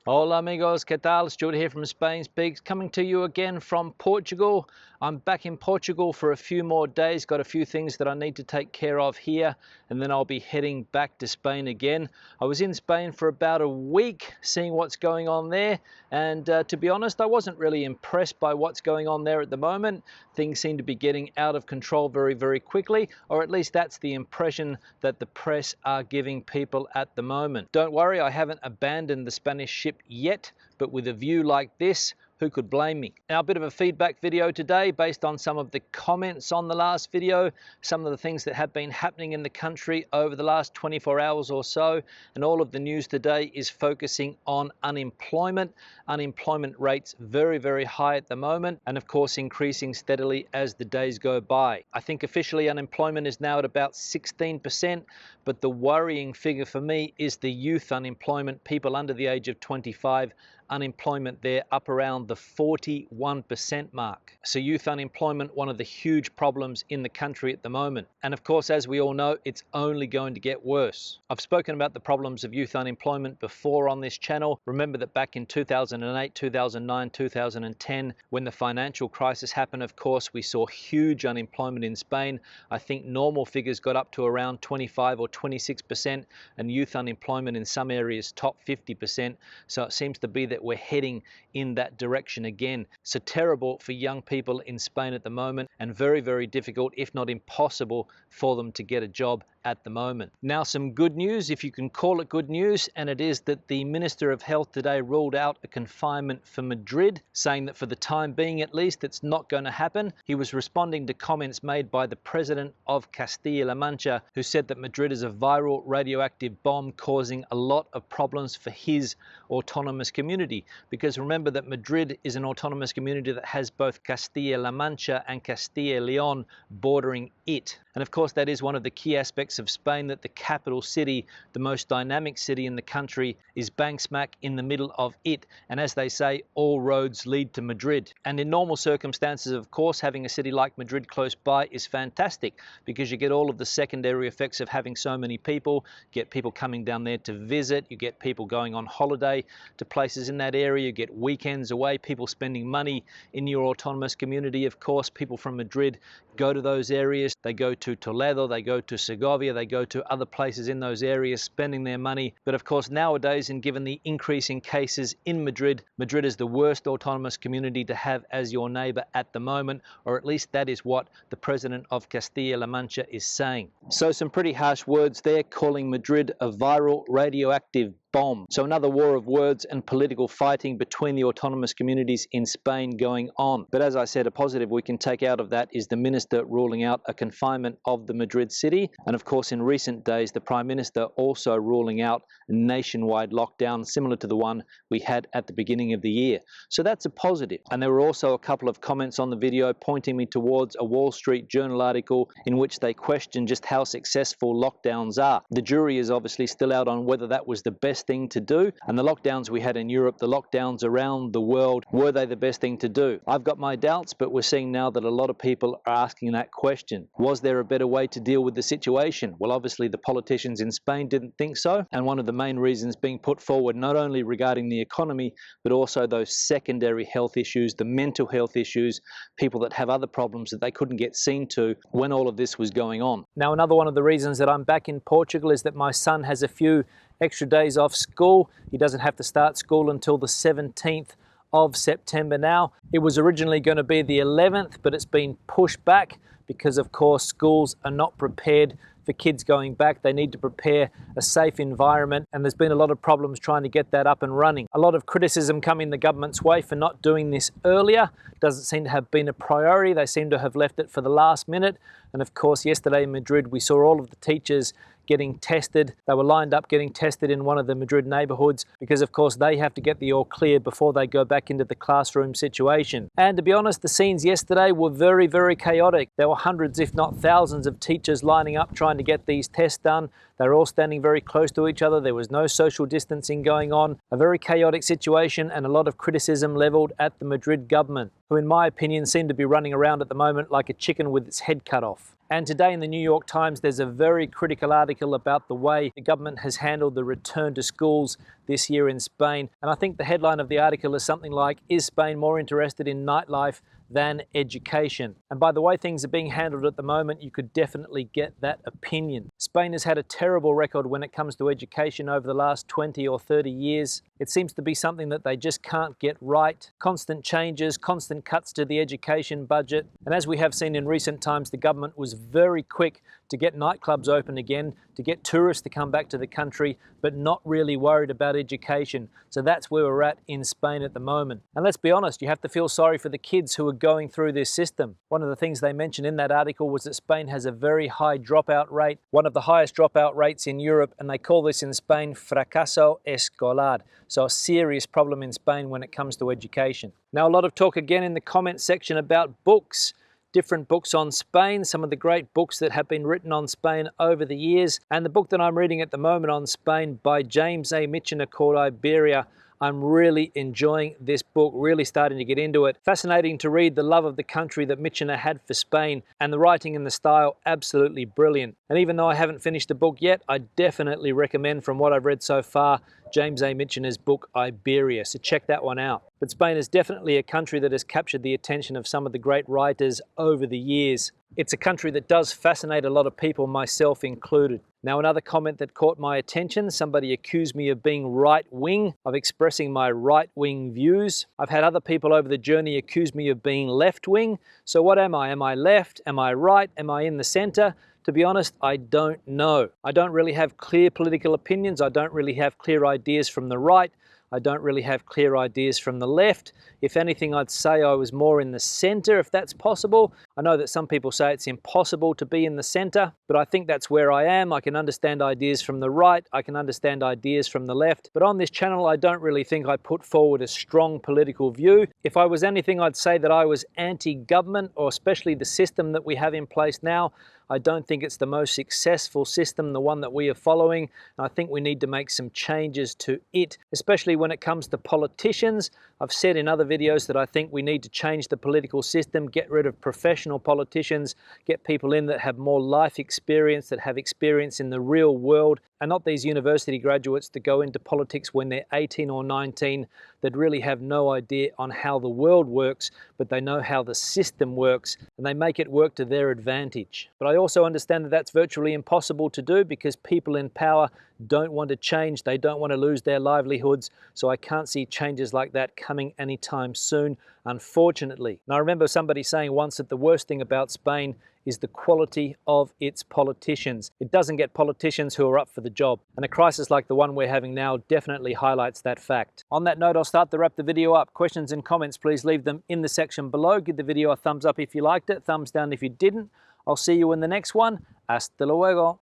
Hola amigos, ¿qué tal? Stuart here from Spain Speaks, coming to you again from Portugal. I'm back in Portugal for a few more days, got a few things that I need to take care of here, and then I'll be heading back to Spain again. I was in Spain for about a week, seeing what's going on there, and to be honest, I wasn't really impressed by what's going on there at the moment. Things seem to be getting out of control very, very quickly, or at least that's the impression that the press are giving people at the moment. Don't worry, I haven't abandoned the Spanish ship yet, but with a view like this, who could blame me? Now, a bit of a feedback video today based on some of the comments on the last video, some of the things that have been happening in the country over the last 24 hours or so, and all of the news today is focusing on unemployment. Unemployment rates very, very high at the moment, and of course increasing steadily as the days go by. I think officially unemployment is now at about 16%, but the worrying figure for me is the youth unemployment, people under the age of 25, unemployment there up around the 41% mark. So youth unemployment, one of the huge problems in the country at the moment. And of course, as we all know, it's only going to get worse. I've spoken about the problems of youth unemployment before on this channel. Remember that back in 2008, 2009, 2010, when the financial crisis happened, of course, we saw huge unemployment in Spain. I think normal figures got up to around 25 or 26%, and youth unemployment in some areas top 50%. So it seems to be that we're heading in that direction again. So terrible for young people in Spain at the moment, and very, very difficult, if not impossible, for them to get a job at the moment. Now, some good news, if you can call it good news, and it is that the Minister of Health today ruled out a confinement for Madrid, saying that for the time being at least, it's not going to happen. He was responding to comments made by the President of Castilla-La Mancha, who said that Madrid is a viral radioactive bomb causing a lot of problems for his autonomous community. Because remember that Madrid is an autonomous community that has both Castilla-La Mancha and Castilla-León bordering it. And of course, that is one of the key aspects of Spain, that the capital city, the most dynamic city in the country, is bang smack in the middle of it. And as they say, all roads lead to Madrid. And in normal circumstances, of course, having a city like Madrid close by is fantastic, because you get all of the secondary effects of having so many people. You get people coming down there to visit, you get people going on holiday to places in that area, you get weekends away, people spending money in your autonomous community. Of course, people from Madrid go to those areas, they go to Toledo, they go to Segovia, they go to other places in those areas spending their money. But of course nowadays, and given the increase in cases in Madrid, Madrid is the worst autonomous community to have as your neighbor at the moment, or at least that is what the President of Castilla-La Mancha is saying. So some pretty harsh words there, calling Madrid a viral radioactive bomb. So another war of words and political fighting between the autonomous communities in Spain going on. But as I said, a positive we can take out of that is the minister ruling out a confinement of the Madrid city. And of course, in recent days, the Prime Minister also ruling out a nationwide lockdown similar to the one we had at the beginning of the year. So that's a positive. And there were also a couple of comments on the video pointing me towards a Wall Street Journal article in which they questioned just how successful lockdowns are. The jury is obviously still out on whether that was the best thing to do, and the lockdowns we had in Europe, the lockdowns around the world, were they the best thing to do? I've got my doubts, but we're seeing now that a lot of people are asking that question. Was there a better way to deal with the situation? Well, obviously the politicians in Spain didn't think so, and one of the main reasons being put forward not only regarding the economy, but also those secondary health issues, the mental health issues, people that have other problems that they couldn't get seen to when all of this was going on. Now, another one of the reasons that I'm back in Portugal is that my son has a few extra days off school. He doesn't have to start school until the 17th of September now. It was originally going to be the 11th, but it's been pushed back because, of course, schools are not prepared for kids going back. They need to prepare a safe environment, and there's been a lot of problems trying to get that up and running. A lot of criticism coming the government's way for not doing this earlier. Doesn't seem to have been a priority. They seem to have left it for the last minute. And of course, yesterday in Madrid, we saw all of the teachers getting tested. They were lined up getting tested in one of the Madrid neighborhoods because, of course, they have to get the all clear before they go back into the classroom situation. And to be honest, the scenes yesterday were very, very chaotic. There were hundreds, if not thousands, of teachers lining up trying to get these tests done. They were all standing very close to each other. There was no social distancing going on. A very chaotic situation, and a lot of criticism leveled at the Madrid government, who in my opinion seem to be running around at the moment like a chicken with its head cut off. And today in the New York Times, there's a very critical article about the way the government has handled the return to schools this year in Spain. And I think the headline of the article is something like, "Is Spain more interested in nightlife than education?" And by the way things are being handled at the moment, you could definitely get that opinion. Spain has had a terrible record when it comes to education over the last 20 or 30 years. It seems to be something that they just can't get right. Constant changes, constant cuts to the education budget. And as we have seen in recent times, the government was very quick to get nightclubs open again, to get tourists to come back to the country, but not really worried about education. So that's where we're at in Spain at the moment. And let's be honest, you have to feel sorry for the kids who are going through this system. One of the things they mentioned in that article was that Spain has a very high dropout rate, one of the highest dropout rates in Europe, and they call this in Spain fracaso escolar. So a serious problem in Spain when it comes to education. Now, a lot of talk again in the comment section about books. Different books on Spain, some of the great books that have been written on Spain over the years. And the book that I'm reading at the moment on Spain by James A. Michener called Iberia. I'm really enjoying this book, really starting to get into it. Fascinating to read the love of the country that Michener had for Spain, and the writing and the style, absolutely brilliant. And even though I haven't finished the book yet, I definitely recommend, from what I've read so far, James A. Michener's book Iberia, so check that one out. But Spain is definitely a country that has captured the attention of some of the great writers over the years. It's a country that does fascinate a lot of people, myself included. Now, another comment that caught my attention, somebody accused me of being right-wing, of expressing my right-wing views. I've had other people over the journey accuse me of being left-wing. So what am I? Am I left? Am I right? Am I in the center? To be honest, I don't know. I don't really have clear political opinions. I don't really have clear ideas from the right. I don't really have clear ideas from the left. If anything, I'd say I was more in the center, if that's possible. I know that some people say it's impossible to be in the center, but I think that's where I am. I can understand ideas from the right. I can understand ideas from the left. But on this channel, I don't really think I put forward a strong political view. If I was anything, I'd say that I was anti-government, or especially the system that we have in place now. I don't think it's the most successful system, the one that we are following. And I think we need to make some changes to it, especially when it comes to politicians. I've said in other videos that I think we need to change the political system, get rid of professional politicians, get people in that have more life experience, that have experience in the real world, and not these university graduates that go into politics when they're 18 or 19, that really have no idea on how the world works, but they know how the system works, and they make it work to their advantage. But I also understand that that's virtually impossible to do because people in power don't want to change, they don't want to lose their livelihoods, so I can't see changes like that coming anytime soon, unfortunately. And I remember somebody saying once that the worst thing about Spain is the quality of its politicians. It doesn't get politicians who are up for the job. And a crisis like the one we're having now definitely highlights that fact. On that note, I'll start to wrap the video up. Questions and comments, please leave them in the section below. Give the video a thumbs up if you liked it, thumbs down if you didn't. I'll see you in the next one. Hasta luego.